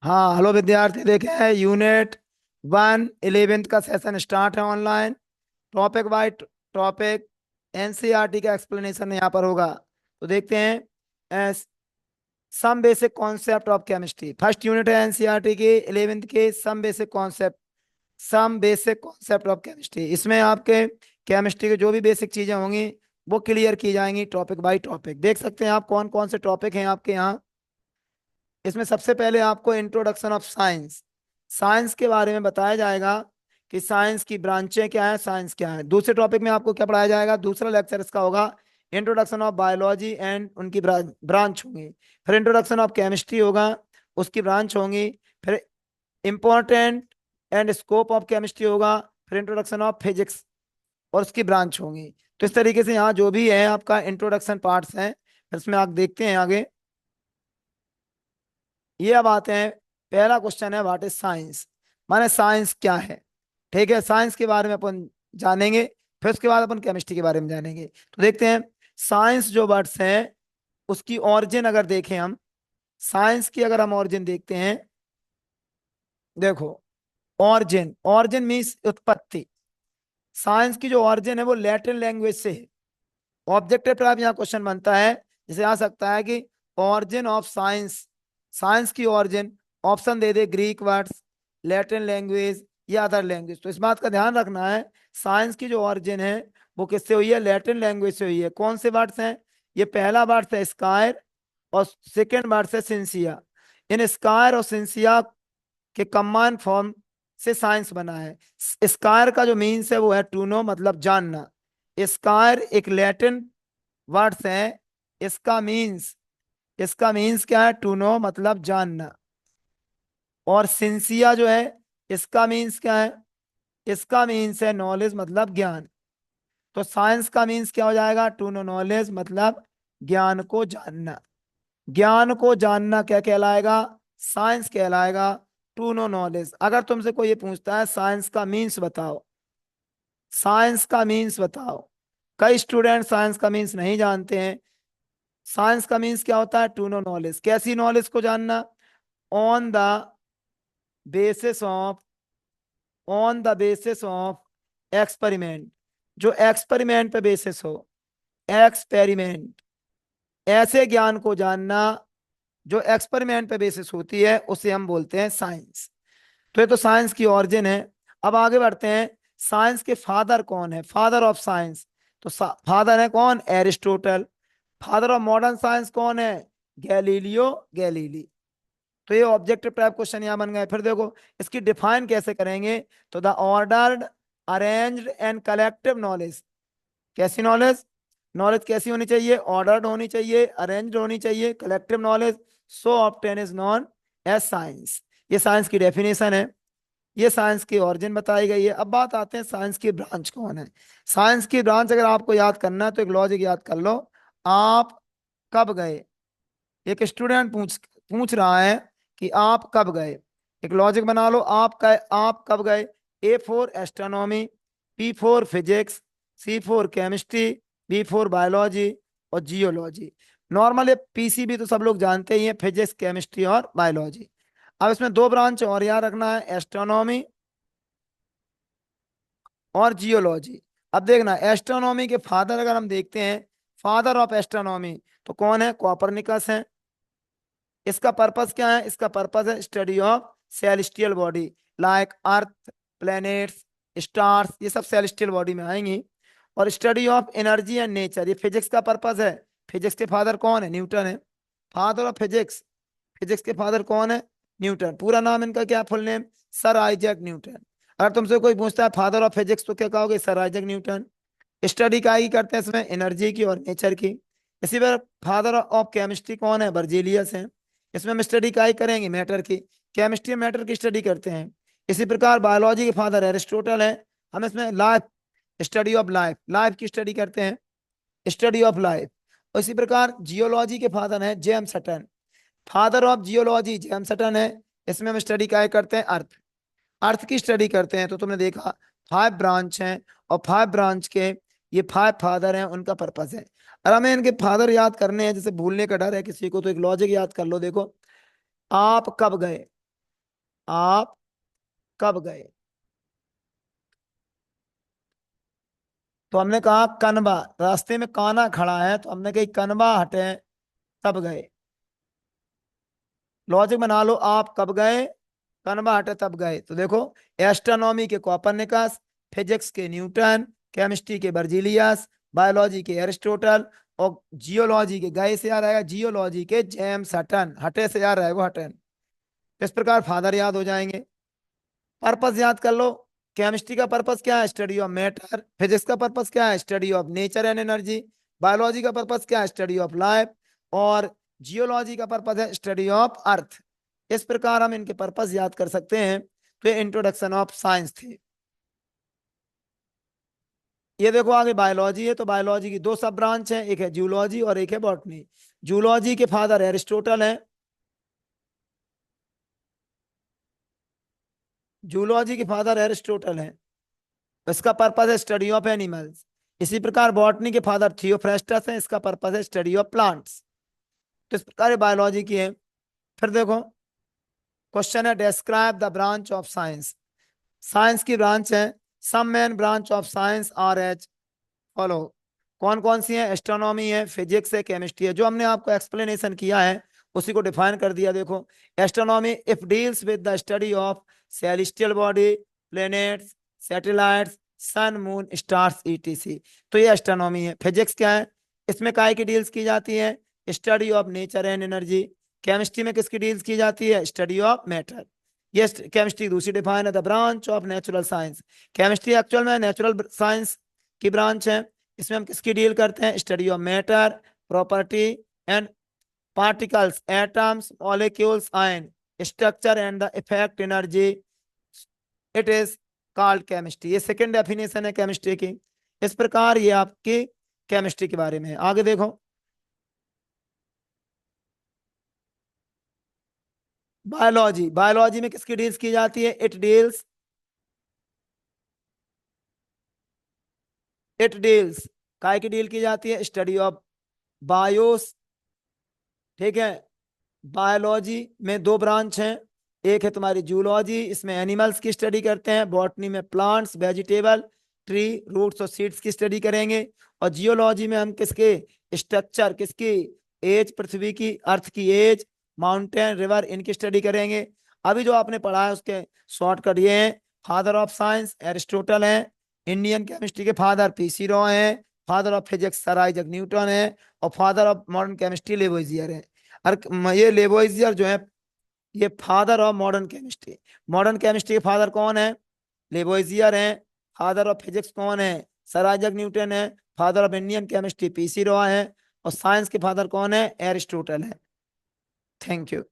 हाँ हेलो विद्यार्थी, देखें यूनिट 1 11th का सेशन स्टार्ट है online. Topic by topic NCERT का एक्सप्लेनेशन यहाँ पर होगा। तो देखते हैं some basic concept of chemistry. First unit है एनसीईआरटी के 11th के some basic concept of chemistry. इसमें आपके केमिस्ट्री के जो भी बेसिक चीजें होंगी वो क्लियर की जाएंगी टॉपिक बाय टॉपिक। देख सकते हैं आप कौन कौन से टॉपिक हैं आपके यहाँ। इसमें सबसे पहले आपको इंट्रोडक्शन ऑफ साइंस, साइंस के बारे में बताया जाएगा कि साइंस की ब्रांचें क्या है, साइंस क्या है। दूसरे टॉपिक में आपको क्या पढ़ाया जाएगा, दूसरा लेक्चर इसका होगा इंट्रोडक्शन ऑफ बायोलॉजी एंड उनकी ब्रांच होंगी। फिर इंट्रोडक्शन ऑफ केमिस्ट्री होगा, उसकी ब्रांच होंगी। फिर important and scope of chemistry होगा। फिर इंट्रोडक्शन ऑफ फिजिक्स और उसकी ब्रांच होंगी। तो इस तरीके से यहाँ जो भी है आपका इंट्रोडक्शन पार्ट्स हैं, इसमें आप देखते हैं आगे। ये अब आते हैं, पहला क्वेश्चन है व्हाट इज साइंस, माने साइंस क्या है। ठीक है, साइंस के बारे में अपन जानेंगे, फिर उसके बाद अपन केमिस्ट्री के बारे में जानेंगे। तो देखते हैं साइंस जो वर्ड्स हैं उसकी ऑरिजिन अगर देखें हम, साइंस की अगर हम ऑरिजिन देखते हैं, देखो ऑरिजिन, ऑरिजिन मीन्स उत्पत्ति। साइंस की जो ऑरिजिन है वो लैटिन लैंग्वेज से है। ऑब्जेक्टिव टाइप यहाँ क्वेश्चन बनता है, जैसे आ सकता है कि ऑरिजिन ऑफ साइंस, साइंस की ऑरिजिन ऑप्शन दे दे ग्रीक वर्ड्स, लैटिन लैंग्वेज या अदर लैंग्वेज। तो इस बात का ध्यान रखना है, साइंस की जो ऑरिजिन है वो किससे हुई है, लैटिन लैंग्वेज से हुई है। कौन से वर्ड्स हैं, ये पहला वर्ड है स्कायर और सेकेंड वर्ड है सिंसिया। इन स्कायर और सिंसिया के कंबाइन फॉर्म से साइंस बना है। स्कायर का जो मीन्स है वो है टू नो, मतलब जानना। स्कायर एक लैटिन वर्ड्स है, इसका मीन्स, इसका मीन्स क्या है, टू नो मतलब जानना। और सिंसिया जो है इसका मीन्स क्या है, इसका मीन्स है नॉलेज मतलब ज्ञान। तो साइंस का मीन्स क्या हो जाएगा, टू नो नॉलेज मतलब ज्ञान को जानना। ज्ञान को जानना क्या कहलाएगा, साइंस कहलाएगा। टू नो नॉलेज, अगर तुमसे कोई ये पूछता है साइंस का मीन्स बताओ, साइंस का मीन्स बताओ, कई स्टूडेंट साइंस का मीन्स नहीं जानते हैं। साइंस का मीन्स क्या होता है, टू नो नॉलेज। कैसी नॉलेज को जानना, on the basis of, on the basis of experiment, जो एक्सपेरिमेंट पे बेसिस हो, एक्सपेरिमेंट, ऐसे ज्ञान को जानना जो एक्सपेरिमेंट पे बेसिस होती है उसे हम बोलते हैं साइंस। तो ये तो साइंस की ओरिजिन है। अब आगे बढ़ते हैं, साइंस के फादर कौन है, फादर ऑफ साइंस। तो फादर है कौन, Aristotle. Father of modern science कौन है, गैलीलियो गैलीली। तो ये ऑब्जेक्टिव टाइप क्वेश्चन यहाँ बन गए। फिर देखो इसकी डिफाइन कैसे करेंगे, तो the ordered arranged and collective knowledge. कैसी नॉलेज, नॉलेज कैसी होनी चाहिए, ऑर्डर्ड होनी चाहिए, अरेंज्ड होनी चाहिए, collective knowledge, so obtain is known as science. ये साइंस की डेफिनेशन है, ये साइंस की ओरिजिन बताई गई है। अब बात आते हैं साइंस की ब्रांच कौन है। साइंस की ब्रांच अगर आपको याद करना है तो एक लॉजिक याद कर लो। आप कब गए, एक स्टूडेंट पूछ पूछ रहा है कि आप कब गए, एक लॉजिक बना लो। आप कब गए, A for astronomy, P for physics, C for chemistry, B for biology और जियोलॉजी। नॉर्मल पीसीबी तो सब लोग जानते ही हैं, फिजिक्स केमिस्ट्री और बायोलॉजी। अब इसमें दो ब्रांच और याद रखना है, एस्ट्रोनॉमी और जियोलॉजी। अब देखना एस्ट्रोनॉमी के फादर अगर हम देखते हैं, फादर ऑफ एस्ट्रोनॉमी तो कौन है, कॉपरनिकस है। इसका पर्पस क्या है, इसका पर्पस है study of celestial body like earth, planets, stars, ये सब सेलेस्टियल बॉडी में आएंगी। और study of energy and nature, ये फिजिक्स का पर्पस है। फिजिक्स के फादर कौन है, न्यूटन है। फादर ऑफ फिजिक्स, फिजिक्स के फादर कौन है, न्यूटन। पूरा नाम इनका क्या, full name sir Isaac Newton. अगर तुमसे कोई पूछता है फादर ऑफ फिजिक्स तो क्या कहोगे, सर आइजैक न्यूटन। स्टडी का ही करते हैं इसमें, एनर्जी की और नेचर की। इसी पर फादर ऑफ केमिस्ट्री कौन है, बर्जीलियस है। इसमें हम स्टडी का ही करेंगे, मैटर की, केमिस्ट्री मैटर की स्टडी करते हैं। इसी प्रकार बायोलॉजी के फादर एरिस्टोटल है। हम इसमें life, study of life, life की स्टडी करते हैं, स्टडी ऑफ लाइफ। इसी प्रकार जियोलॉजी के फादर हैं James Sutton, father of geology James Sutton है। इसमें हम स्टडी का करते हैं अर्थ, अर्थ की स्टडी करते हैं। तो तुमने देखा 5 ब्रांच हैं और 5 ब्रांच के ये 5 फादर हैं, उनका पर्पस है। और हमें इनके फादर याद करने हैं, जैसे भूलने का डर है किसी को, तो एक लॉजिक याद कर लो। देखो आप कब गए, आप कब गए? तो हमने कहा कनबा, रास्ते में काना खड़ा है तो हमने कही कनबा हटे तब गए। लॉजिक बना लो, आप कब गए, कनबा हटे तब गए। तो देखो, एस्ट्रोनॉमी के कोपरनिकस, फिजिक्स के न्यूटन, केमिस्ट्री के बर्जीलियस, बायोलॉजी के एरिस्टोटल, और जियोलॉजी के, गए से याद आएगा, जियोलॉजी के जेम्स हटन, हटे से याद आएगा हटन। इस प्रकार फादर याद हो जाएंगे। पर्पस याद कर लो, केमिस्ट्री का पर्पस क्या है, स्टडी ऑफ मैटर। फिजिक्स का पर्पस क्या है, study of nature and energy. Biology का पर्पस क्या है, स्टडी ऑफ लाइफ। और जियोलॉजी का पर्पस है स्टडी ऑफ अर्थ। इस प्रकार हम इनके पर्पस याद कर सकते हैं। तो ये इंट्रोडक्शन ऑफ साइंस थी। ये देखो आगे बायोलॉजी है, तो बायोलॉजी की दो सब ब्रांच है, एक है जूलॉजी और एक है बॉटनी। जूलॉजी के फादर एरिस्टोटल है। जूलॉजी के फादर एरिस्टोटल है, इसका पर्पस है स्टडी ऑफ एनिमल्स। इसी प्रकार बॉटनी के फादर थियोफ्रेस्टस हैं, इसका पर्पस है स्टडी ऑफ प्लांट्स। तो इस प्रकार बायोलॉजी की है। फिर देखो, क्वेश्चन है describe the branch of science. Science की ब्रांच है, some main branch of science are as follow. कौन कौन सी है, एस्ट्रोनॉमी है, फिजिक्स है, केमिस्ट्री है। जो हमने आपको एक्सप्लेनेशन किया है उसी को डिफाइन कर दिया। देखो, astronomy if deals with the study of celestial body, planets, satellites, sun, moon, stars, ETC. तो ये एस्ट्रोनॉमी है। फिजिक्स क्या है, इसमें काय की डील्स की जाती है, study of nature and energy. Chemistry में किसकी डील्स की जाती है, स्टडी ऑफ मैटर। ये केमिस्ट्री दूसरी डिफाइन है, the branch of natural science. Chemistry actual में नेचुरल साइंस की ब्रांच है। इसमें हम किसकी डील करते हैं, study of matter, property and particles, atoms, molecules, ion, structure and the effect energy. It is called chemistry. ये सेकंड डेफिनेशन है केमिस्ट्री की। इस प्रकार ये आपकी केमिस्ट्री के बारे में है। आगे देखो, बायोलॉजी। बायोलॉजी में किसकी डील्स की जाती है, इट डील्स काय की डील की जाती है, स्टडी ऑफ बायोस। ठीक है, बायोलॉजी में दो ब्रांच हैं, एक है तुम्हारी जूलॉजी, इसमें एनिमल्स की स्टडी करते हैं। बॉटनी में प्लांट्स, वेजिटेबल, ट्री, रूट्स और सीड्स की स्टडी करेंगे। और जियोलॉजी में हम किसके, स्ट्रक्चर, किसकी, एज, पृथ्वी की, अर्थ की एज, माउंटेन, रिवर, इनकी स्टडी करेंगे। अभी जो आपने पढ़ा है उसके शॉर्टकट ये है, फादर ऑफ साइंस एरिस्टोटल है, इंडियन केमिस्ट्री के फादर पीसी रॉय है, father of physics sir Isaac Newton है, और फादर ऑफ मॉडर्न केमिस्ट्री लेवोइजियर है। और ये लेवोइजियर जो है, ये father of modern chemistry. Modern chemistry के फादर कौन है, लेवोइजियर है। फादर ऑफ फिजिक्स कौन है, सर आइजक न्यूटन है। Father of Indian chemistry PC Roy है। और साइंस के फादर कौन है, एरिस्टोटल है। Thank you.